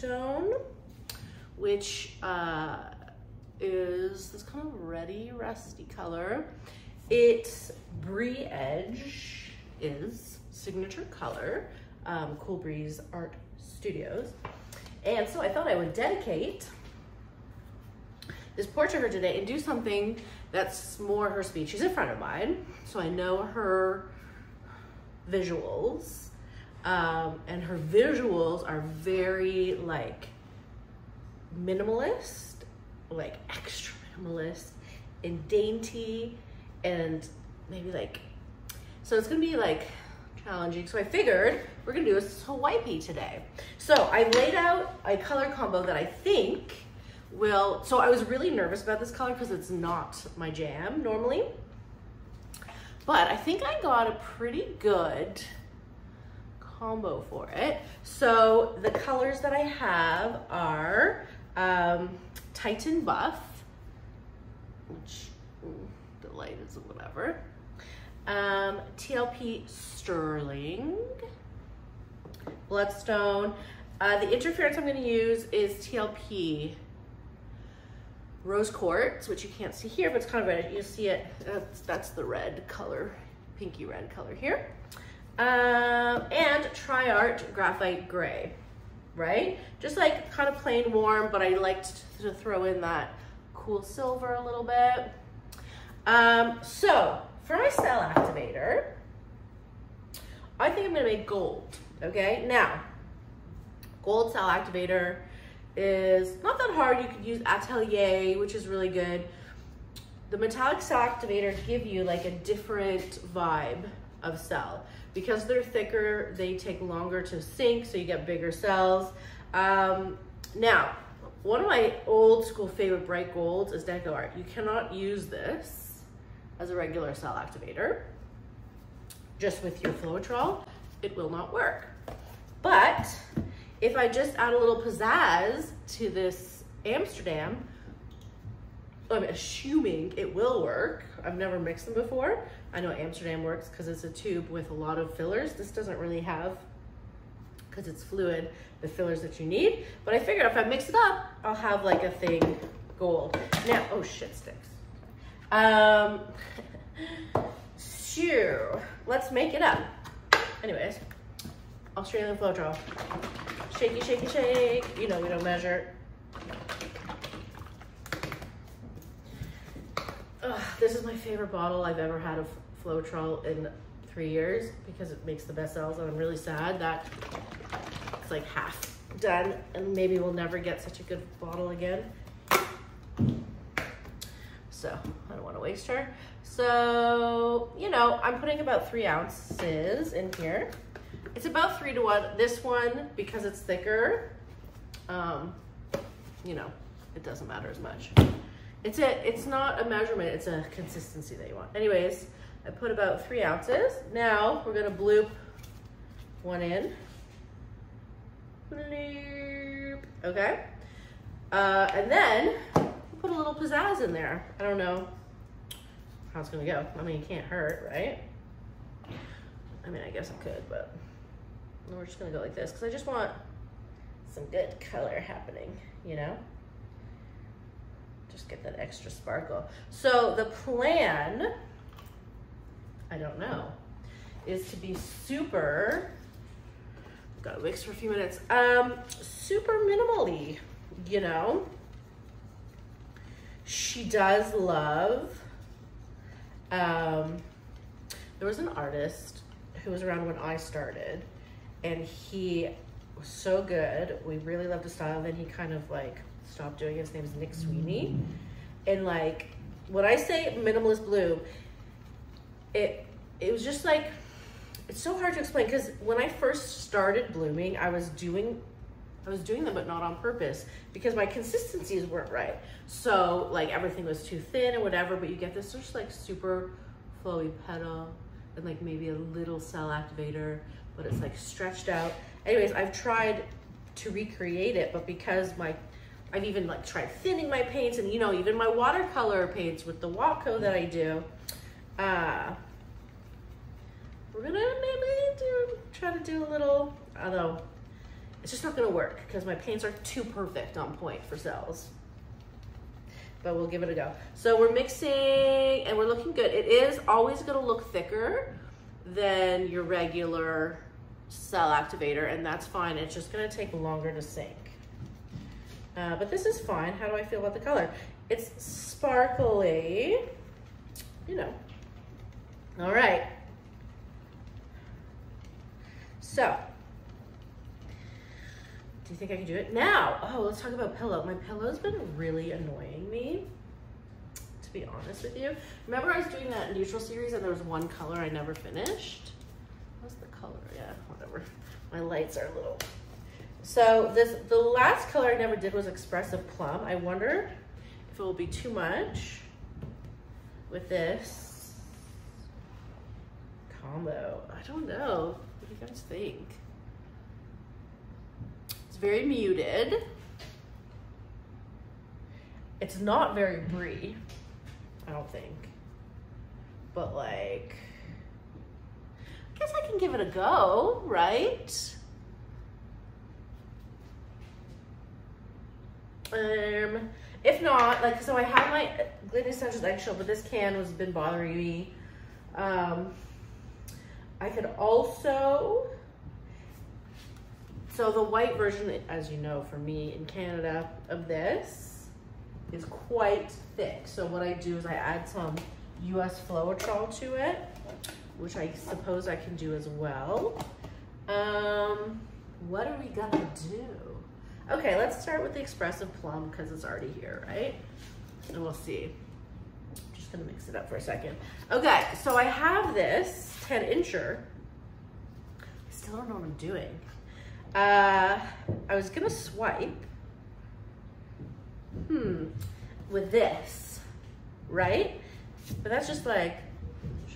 Bloodstone, which is this kind of reddy, rusty color. It's Brie Edge is signature color, Cool Breeze Art Studios. And so I thought I would dedicate this portrait of her today and do something that's more her speed. She's a friend of mine, so I know her visuals, and her visuals are very like minimalist, like extra minimalist and dainty, and maybe like, so it's gonna be like challenging. So I figured we're gonna do a swipey today. So I laid out a color combo that I think will, so I was really nervous about this color because it's not my jam normally, but I think I got a pretty good combo for it. So the colors that I have are Titan Buff, which the light is whatever, TLP Sterling, Bloodstone. The interference I'm going to use is TLP Rose Quartz, which you can't see here, but it's kind of red. You see it, that's the red color, pinky red color here. And Tri-Art Graphite Gray, right? Just like kind of plain warm, but I liked to throw in that cool silver a little bit. So for my cell activator, I think I'm gonna make gold, okay? Now, gold cell activator is not that hard. You could use Atelier, which is really good. The metallic cell activators give you like a different vibe of cell. Because they're thicker, they take longer to sink, so you get bigger cells. Now, one of my old school favorite bright golds is Deco Art. You cannot use this as a regular cell activator. Just with your Floetrol, it will not work. But if I just add a little pizzazz to this Amsterdam, I'm assuming it will work. I've never mixed them before. I know Amsterdam works because it's a tube with a lot of fillers. This doesn't really have, because it's fluid, the fillers that you need. But I figured if I mix it up, I'll have like a thing gold. Now, oh shit sticks. So let's make it up. Anyways, Australian Floetrol. Shaky, shaky, shake. You know we don't measure. This is my favorite bottle I've ever had of Floetrol in 3 years because it makes the best cells, and I'm really sad that it's like half done and maybe we'll never get such a good bottle again. So I don't want to waste her. So, you know, I'm putting about 3 ounces in here. It's about 3 to 1. This one, because it's thicker, you know, it doesn't matter as much. It's not a measurement, it's a consistency that you want. Anyways, I put about 3 ounces. Now we're gonna bloop one in. Bloop, okay? And then put a little pizzazz in there. I don't know how it's gonna go. I mean, it can't hurt, right? I mean, I guess I could, but we're just gonna go like this because I just want some good color happening, you know? Just get that extra sparkle. So the plan, I don't know, is to be super, gotta mix for a few minutes, super minimally, you know? She does love, there was an artist who was around when I started, and he was so good. We really loved his style, and then he kind of like stopped doing it. His name is Nick Sweeney. And like, when I say minimalist bloom, it was just like, it's so hard to explain because when I first started blooming, I was doing them, but not on purpose because my consistencies weren't right. So like everything was too thin and whatever, but you get this just like super flowy petal and like maybe a little cell activator, but it's like stretched out. Anyways, I've tried to recreate it, but because I've even like tried thinning my paints and, you know, even my watercolor paints with the Watco that I do, we're gonna maybe try to do a little, although it's just not gonna work because my paints are too perfect on point for cells. But we'll give it a go. So we're mixing and we're looking good. It is always gonna look thicker than your regular cell activator, and that's fine. It's just gonna take longer to sink. But this is fine. How do I feel about the color? It's sparkly, you know. All right. So, do you think I can do it? Now, oh, let's talk about pillow. My pillow's been really annoying me, to be honest with you. Remember I was doing that neutral series and there was one color I never finished? What's the color? Yeah, whatever. My lights are a little. So the last color I never did was Expressive Plum. I wonder if it will be too much with this combo. I don't know. What do you guys think? It's very muted. It's not very brie, I don't think. But like, I guess I can give it a go, right? If not, like, so I have my Glitter Essentials eggshell, but this can has been bothering me. I could also, so the white version, as you know, for me in Canada of this is quite thick. So what I do is I add some US Floetrol to it, which I suppose I can do as well. What are we gonna do? Okay, let's start with the Expressive Plum because it's already here, right? And we'll see. I'm just gonna mix it up for a second. Okay, so I have this 10-incher. I still don't know what I'm doing. I was gonna swipe with this, right? But that's just like,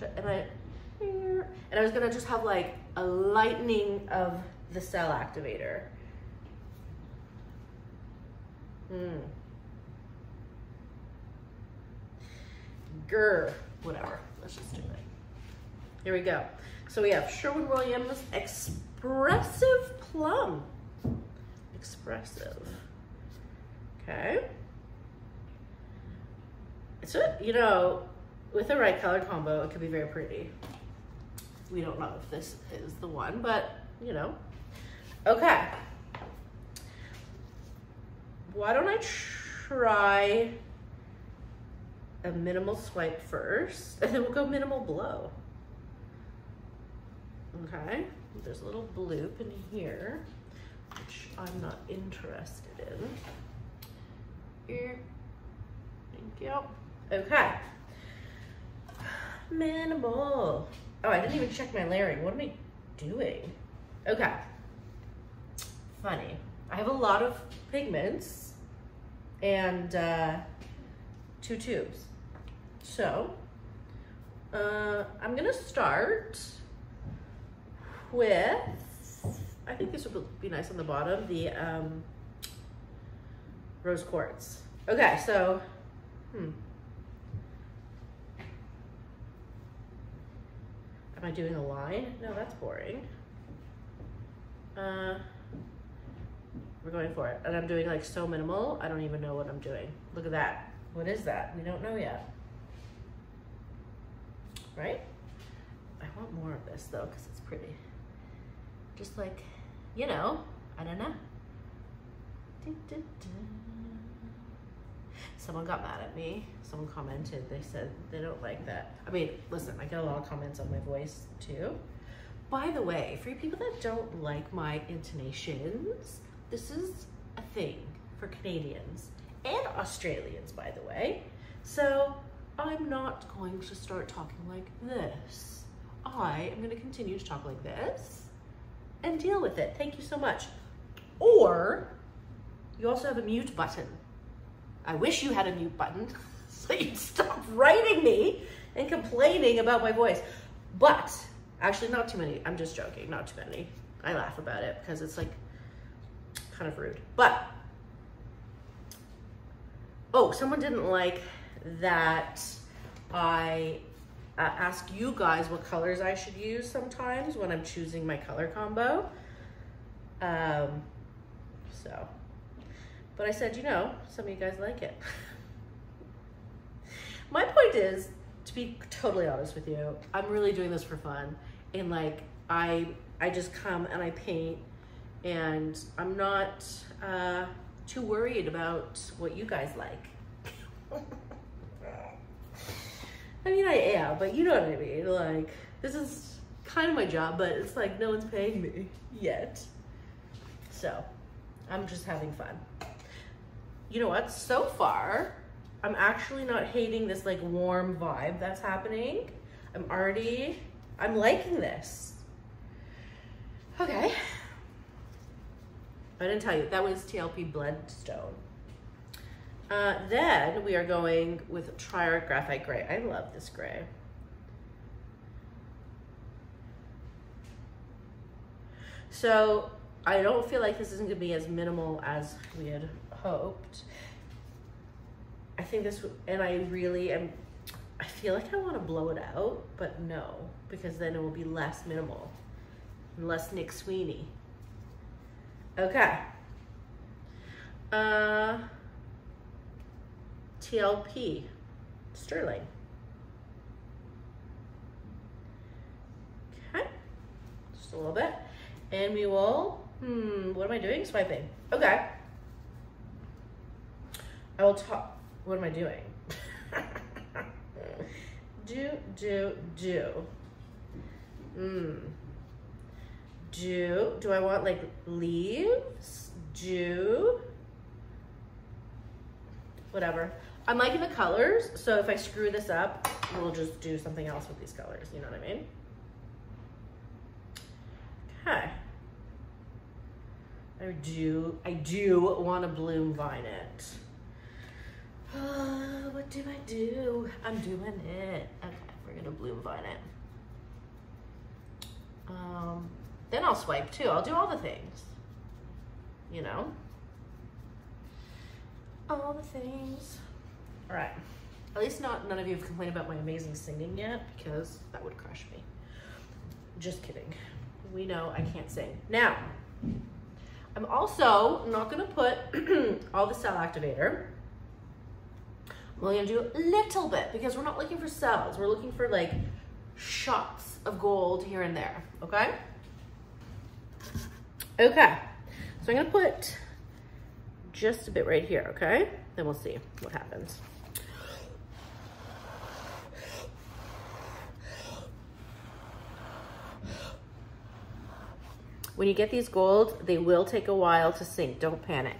and I was gonna just have like a lightening of the cell activator. Grr, whatever, let's just do it. Here we go. So we have Sherwin-Williams Expressive Plum. Expressive. Okay. It's a, you know, with the right color combo, it could be very pretty. We don't know if this is the one, but you know. Okay. Why don't I try a minimal swipe first, and then we'll go minimal blow. Okay, there's a little bloop in here, which I'm not interested in. Here, thank you. Okay, minimal. Oh, I didn't even check my layering. What am I doing? Okay, funny. I have a lot of pigments and 2 tubes. So I'm gonna start with, I think this would be nice on the bottom, the rose quartz. Okay, so, am I doing a line? No, that's boring. We're going for it. And I'm doing like so minimal, I don't even know what I'm doing. Look at that. What is that? We don't know yet. Right? I want more of this though, because it's pretty. Just like, you know, I don't know. Someone got mad at me. Someone commented, they said they don't like that. I mean, listen, I get a lot of comments on my voice too. By the way, for you people that don't like my intonations, this is a thing for Canadians and Australians, by the way. So I'm not going to start talking like this. I am going to continue to talk like this and deal with it. Thank you so much. Or you also have a mute button. I wish you had a mute button so you'd stop writing me and complaining about my voice. But actually not too many. I'm just joking, not too many. I laugh about it because it's like kind of rude. But, oh, someone didn't like that I ask you guys what colors I should use sometimes when I'm choosing my color combo. so. But I said, you know, some of you guys like it. My point is, to be totally honest with you, I'm really doing this for fun. And like, I just come and I paint, and I'm not too worried about what you guys like. I mean, I am, but you know what I mean? Like, this is kind of my job, but it's like no one's paying me yet. So, I'm just having fun. You know what? So far, I'm actually not hating this like warm vibe that's happening. I'm liking this. Okay. I didn't tell you, that was TLP Bloodstone. Then we are going with Triart Graphite Gray. I love this gray. So I don't feel like this isn't gonna be as minimal as we had hoped. I think this, and I really am, I feel like I wanna blow it out, but no, because then it will be less minimal and less Nick Sweeney. Okay. TLP Sterling. Okay, just a little bit. And we will, what am I doing? Swiping. Okay. I will talk, what am I doing? Do I want like leaves? Whatever. I'm liking the colors, so if I screw this up, we'll just do something else with these colors, you know what I mean? Okay. I do want to bloom vine it. What do I do? I'm doing it. Okay, we're gonna bloom vine it. Then I'll swipe too. I'll do all the things, you know? All the things. All right. At least none of you have complained about my amazing singing yet, because that would crush me. Just kidding. We know I can't sing. Now, I'm also not gonna put all the cell activator. I'm only gonna do a little bit, because we're not looking for cells. We're looking for like shots of gold here and there, okay? Okay, so I'm gonna put just a bit right here, okay? Then we'll see what happens. When you get these gold, they will take a while to sink. Don't panic.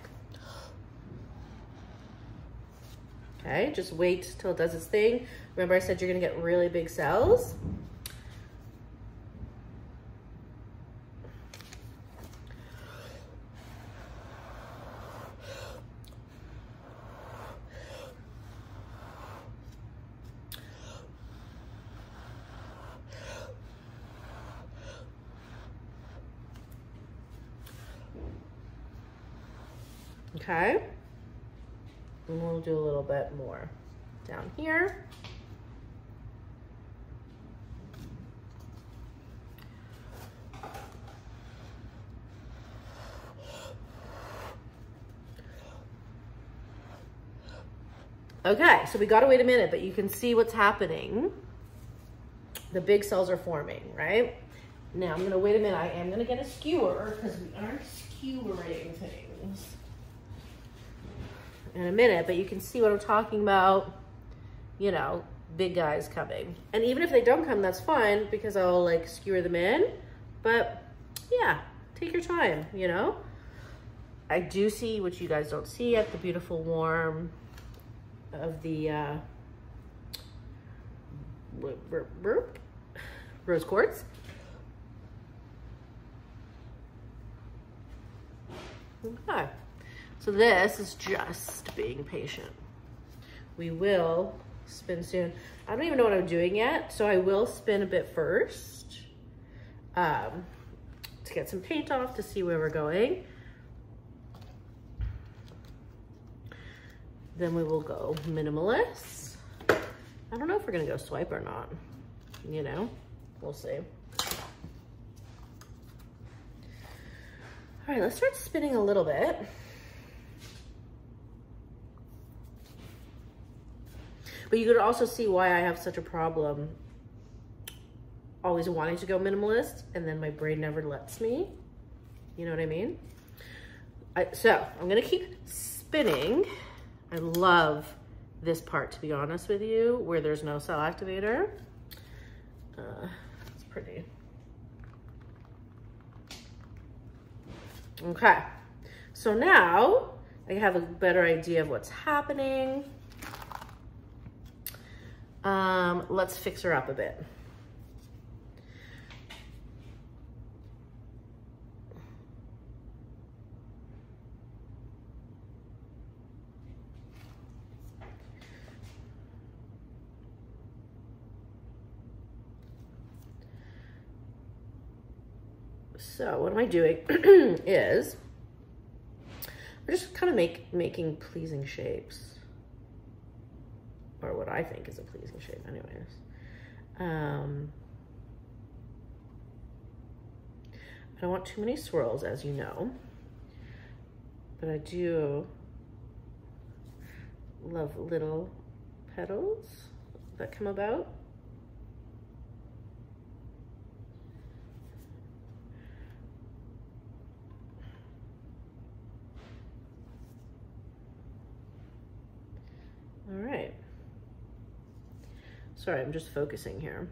Okay, just wait till it does its thing. Remember I said you're gonna get really big cells? Okay, and we'll do a little bit more down here. Okay, so we gotta wait a minute, but you can see what's happening. The big cells are forming, right? Now I'm gonna wait a minute. I am gonna get a skewer because we aren't skewering things in a minute, but you can see what I'm talking about, you know, big guys coming. And even if they don't come, that's fine, because I'll like skewer them in, but yeah, take your time, you know? I do see what you guys don't see yet, the beautiful warm of the rose quartz. Okay. So this is just being patient. We will spin soon. I don't even know what I'm doing yet, so I will spin a bit first to get some paint off to see where we're going. Then we will go minimalist. I don't know if we're gonna go swipe or not, you know? We'll see. All right, let's start spinning a little bit. But you could also see why I have such a problem always wanting to go minimalist, and then my brain never lets me. You know what I mean? So I'm gonna keep spinning. I love this part, to be honest with you, where there's no cell activator. It's pretty. Okay, so now I have a better idea of what's happening. Let's fix her up a bit. So what am I doing is we're just kind of making pleasing shapes, or what I think is a pleasing shape anyways. I don't want too many swirls, as you know, but I do love little petals that come about. All right. Sorry, I'm just focusing here.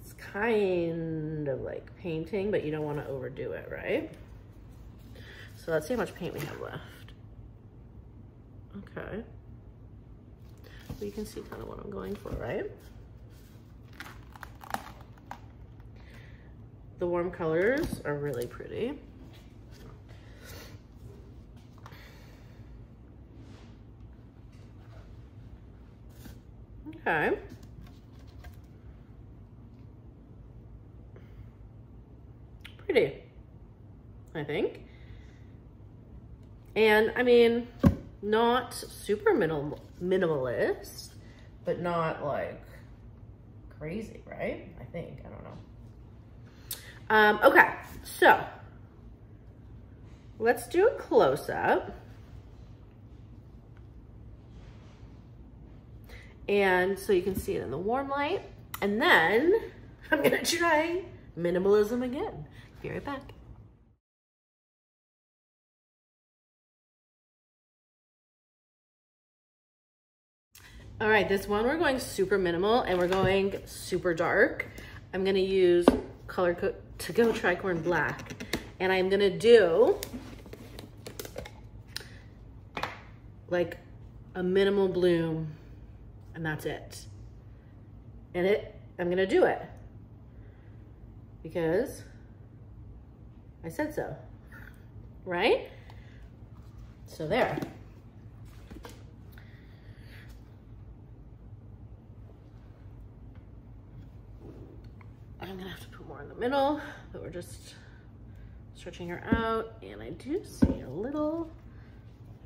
It's kind of like painting, but you don't want to overdo it, right? So let's see how much paint we have left. Okay. So you can see kind of what I'm going for, right? The warm colors are really pretty. Okay. Pretty, I think. And I mean, not super minimalist, but not like crazy, right? I think, I don't know. Okay, so let's do a close-up. And so you can see it in the warm light. And then I'm gonna try minimalism again. Be right back. All right, this one we're going super minimal and we're going super dark. I'm gonna use Color To Go Tricorn Black. And I'm gonna do like a minimal bloom, and that's it. And I'm gonna do it because I said so, right? So there. I'm gonna have to put more in the middle, but we're just stretching her out, and I do see a little,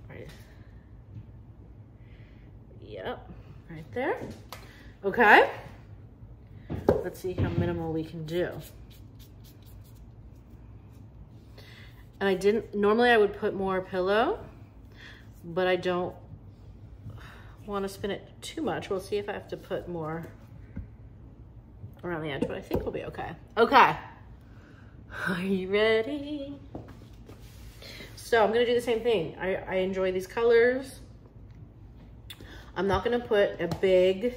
right? Yep, right there. Okay, let's see how minimal we can do. And normally I would put more pillow, but I don't want to spin it too much. We'll see if I have to put more around the edge, but I think we'll be okay. Okay, are you ready? So I'm gonna do the same thing. I enjoy these colors. I'm not gonna put a big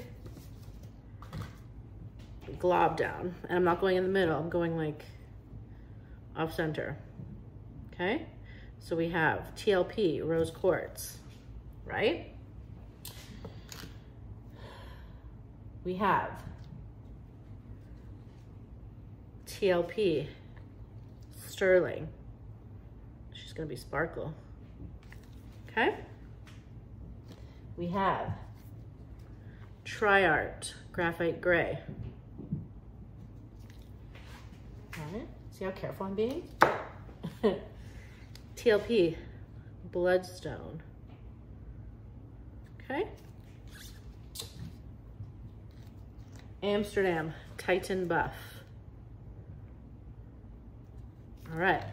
glob down, and I'm not going in the middle. I'm going like off center. Okay, so we have TLP rose quartz, right? We have TLP sterling. She's gonna be sparkle. Okay, we have Triart graphite gray. All right, see how careful I'm being? TLP Bloodstone. Okay, Amsterdam Titan Buff. All right.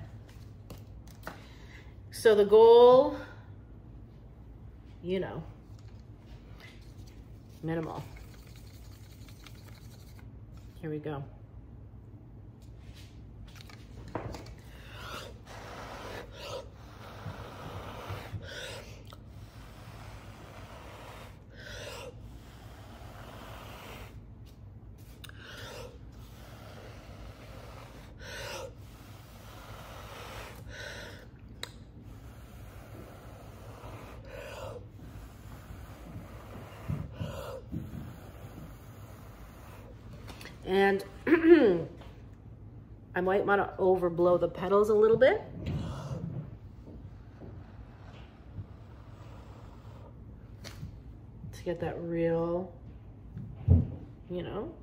So the goal, you know, minimal. Here we go. And I might want to overblow the petals a little bit. To get that real, you know.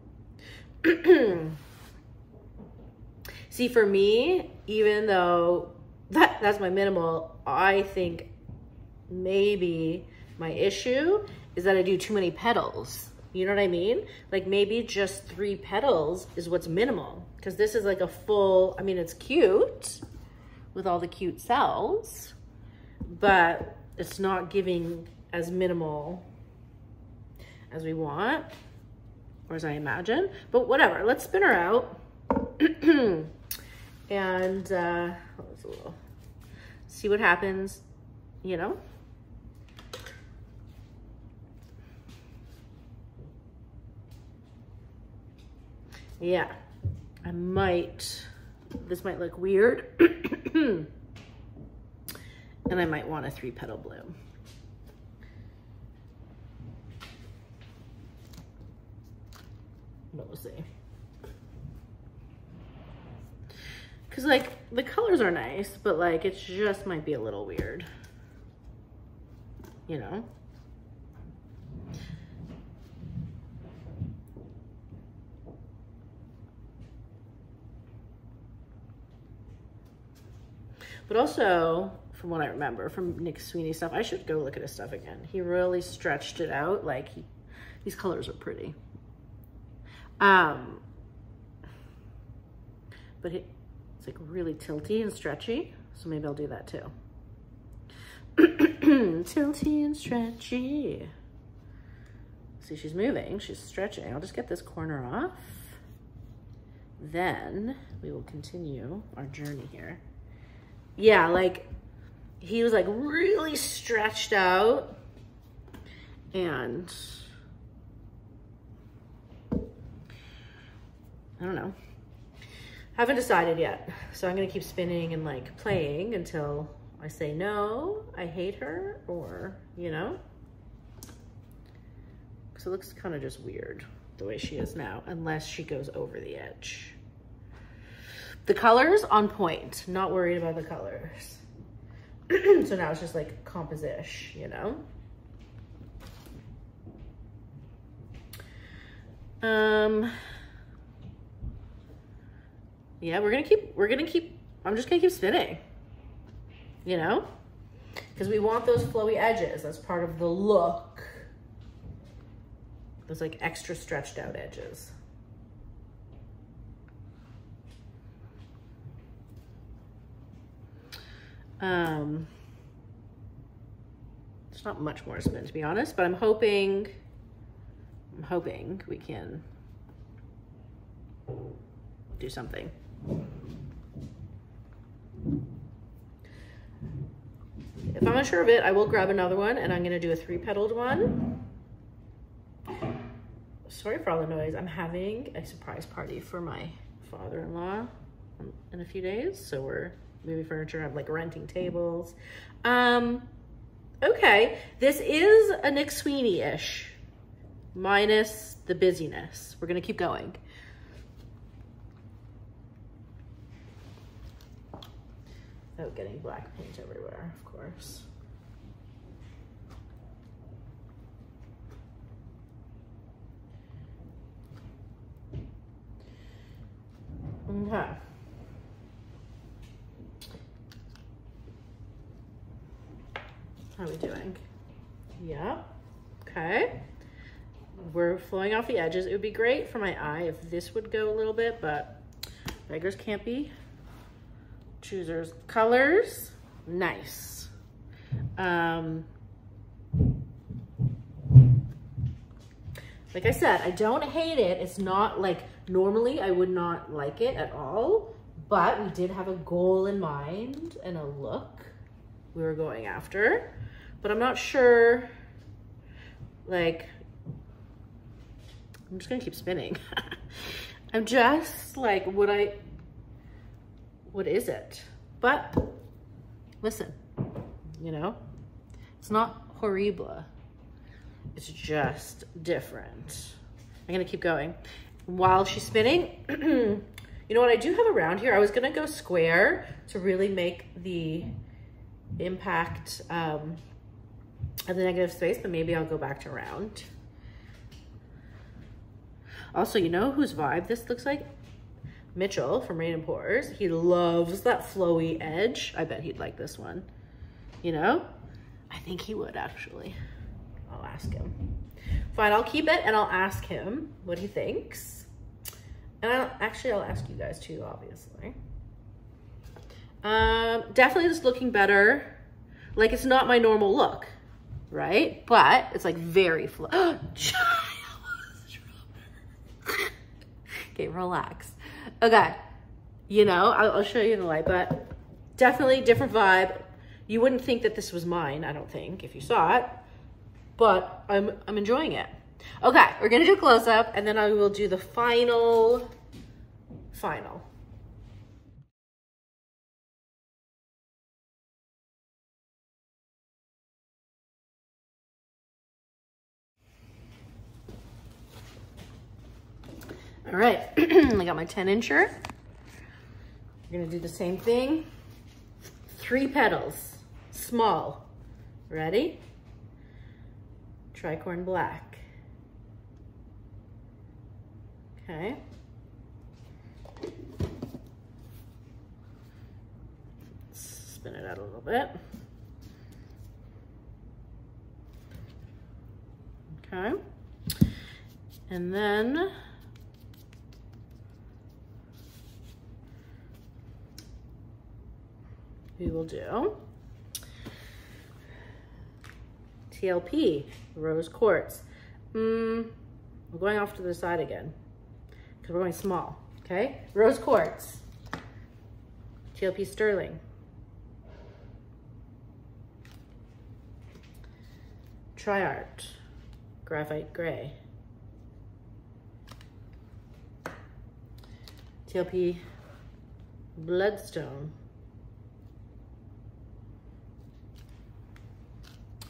See, for me, even though that's my minimal, I think maybe my issue is that I do too many petals. You know what I mean? Like maybe just 3 petals is what's minimal, because this is like a full, I mean, it's cute with all the cute cells, but it's not giving as minimal as we want, or as I imagine, but whatever, let's spin her out. And see what happens, you know? Yeah, I might, this might look weird. And I might want a 3-petal bloom. But we'll see. Cause like the colors are nice, but like it just might be a little weird, you know? But also, from what I remember from Nick Sweeney stuff, I should go look at his stuff again. He really stretched it out. Like these colors are pretty. But it's like really tilty and stretchy. So maybe I'll do that too. Tilty and stretchy. See, she's moving, she's stretching. I'll just get this corner off. Then we will continue our journey here. Yeah, like he was like really stretched out, and I don't know. Haven't decided yet. So I'm gonna keep spinning and like playing until I say no, I hate her, or, you know. Because it looks kind of just weird the way she is now, unless she goes over the edge. The colors on point, not worried about the colors. So now it's just like composition, you know? Yeah, I'm just gonna keep spinning, you know? Because we want those flowy edges. That's part of the look. Those like extra stretched out edges. There's not much more spin, to be honest, but I'm hoping we can do something. If I'm unsure of it, I will grab another one, and I'm gonna do a 3-petaled one. Sorry for all the noise. I'm having a surprise party for my father-in-law in a few days, so we're moving furniture. I'm like renting tables. Okay, this is a Nick Sweeney-ish, minus the busyness. We're gonna keep going. Oh, getting black paint everywhere, of course. Okay. How are we doing? Yeah, okay. We're flowing off the edges. It would be great for my eye if this would go a little bit, but beggars can't be choosers. Colors, nice. Like I said, I don't hate it. It's not like, normally I would not like it at all, but we did have a goal in mind and a look we were going after, but I'm not sure, like, I'm just gonna keep spinning. I'm just like, what is it? But listen, you know, it's not horrible. It's just different. I'm gonna keep going. While she's spinning, you know what I do have around here? I was gonna go square to really make the impact of the negative space, but maybe I'll go back to round. Also, you know whose vibe this looks like? Mitchell from Rain and Pores. He loves that flowy edge. I bet he'd like this one. You know? I think he would actually. I'll ask him. Fine, I'll keep it and I'll ask him what he thinks. And I'll ask you guys too, obviously. Definitely just looking better. Like, it's not my normal look, right? But it's like very flow. Okay, relax. Okay, you know, I'll show you in the light, but definitely different vibe. You wouldn't think that this was mine, I don't think, if you saw it. But I'm enjoying it. Okay, we're gonna do a close-up and then I will do the final. All right, I got my 10-incher. We're gonna do the same thing. 3 petals, small. Ready? Tricorn black. Okay. Spin it out a little bit. Okay. And then we will do TLP, rose quartz. We're going off to the side again because we're going small, okay? Rose quartz, TLP sterling, Triart, graphite gray, TLP Bloodstone,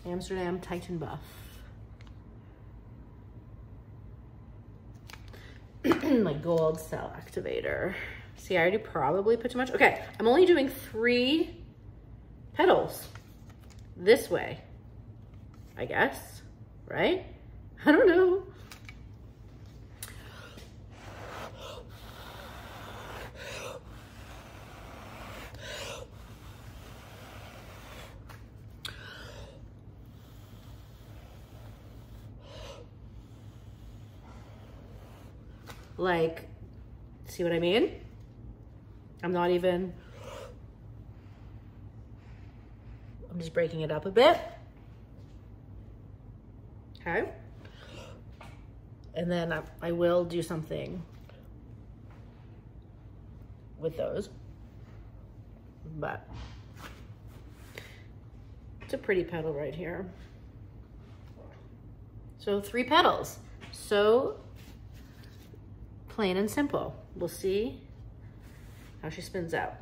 Amsterdam Titan Buff, my gold cell activator. See, I already probably put too much. Okay, I'm only doing 3 petals this way, I guess, right? I don't know. Like, see what I mean? I'm just breaking it up a bit. Okay. And then I will do something with those, but it's a pretty petal right here. So 3 petals. So plain and simple. We'll see how she spins out.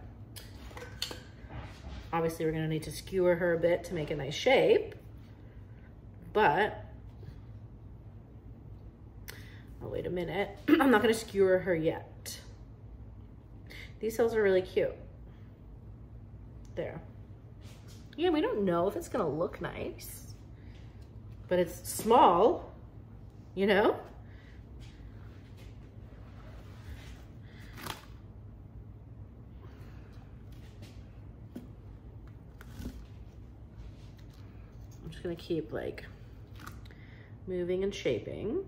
Obviously, we're gonna need to skewer her a bit to make a nice shape, but oh, wait a minute. I'm not gonna skewer her yet. These cells are really cute. There. Yeah, we don't know if it's gonna look nice, but it's small, you know? I'm just gonna keep like moving and shaping.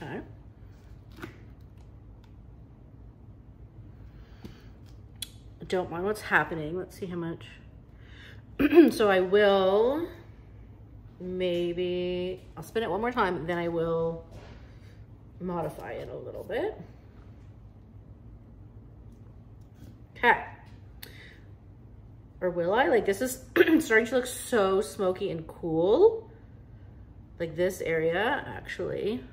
Okay. Don't mind what's happening. Let's see how much. So I will maybe, I'll spin it one more time, and then I will modify it a little bit. Okay. Or will I? Like, this is starting to look so smoky and cool. Like this area, actually.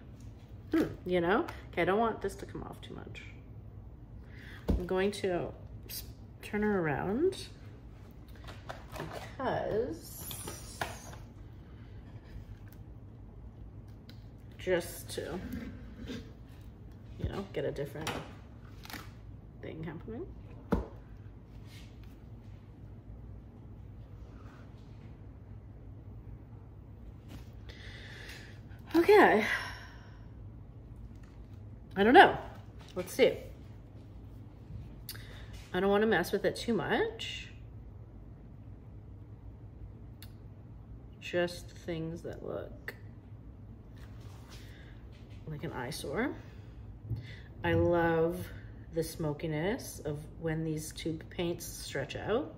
You know? Okay, I don't want this to come off too much. I'm going to turn her around because just to, you know, get a different thing happening. Okay. I don't know. Let's see. I don't want to mess with it too much. Just things that look like an eyesore. I love the smokiness of when these two paints stretch out.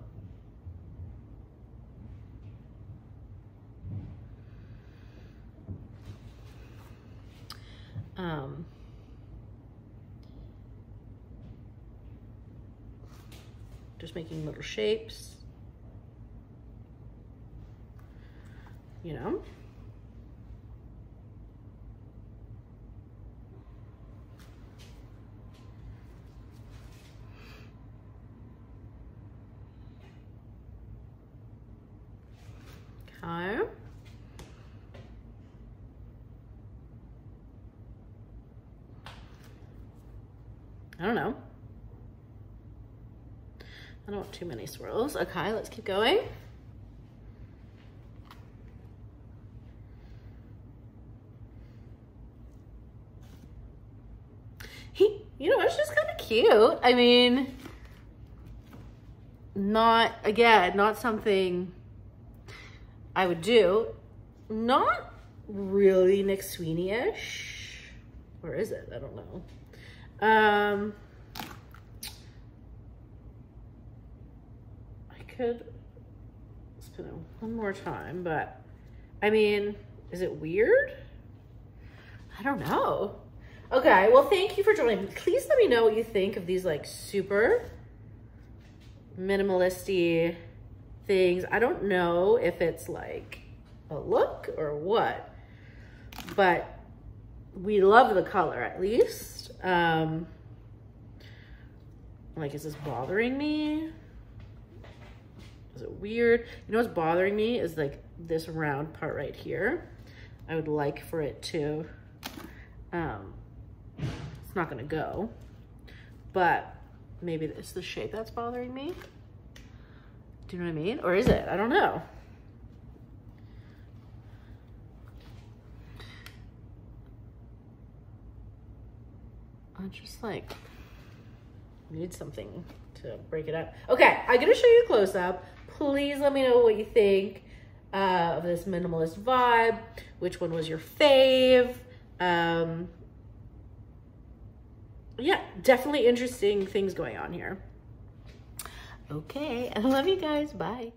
Just making little shapes, you know. Okay. I don't know. I don't want too many swirls. Okay, let's keep going. You know, it's just kind of cute. I mean, not something I would do. Not really Nick Sweeney-ish. Or is it? I don't know. Could spin it one more time, but I mean, is it weird? I don't know. Okay, well, thank you for joining. Please let me know what you think of these like super minimalisty things. I don't know if it's like a look or what, but we love the color at least. Like, is this bothering me? Is it weird? You know what's bothering me is like this round part right here. I would like for it to, it's not gonna go, but maybe it's the shape that's bothering me. Do you know what I mean? Or is it? I don't know. I just like need something to break it up. Okay, I'm gonna show you a close up. Please let me know what you think of this minimalist vibe. Which one was your fave? Yeah, definitely interesting things going on here. Okay, I love you guys. Bye.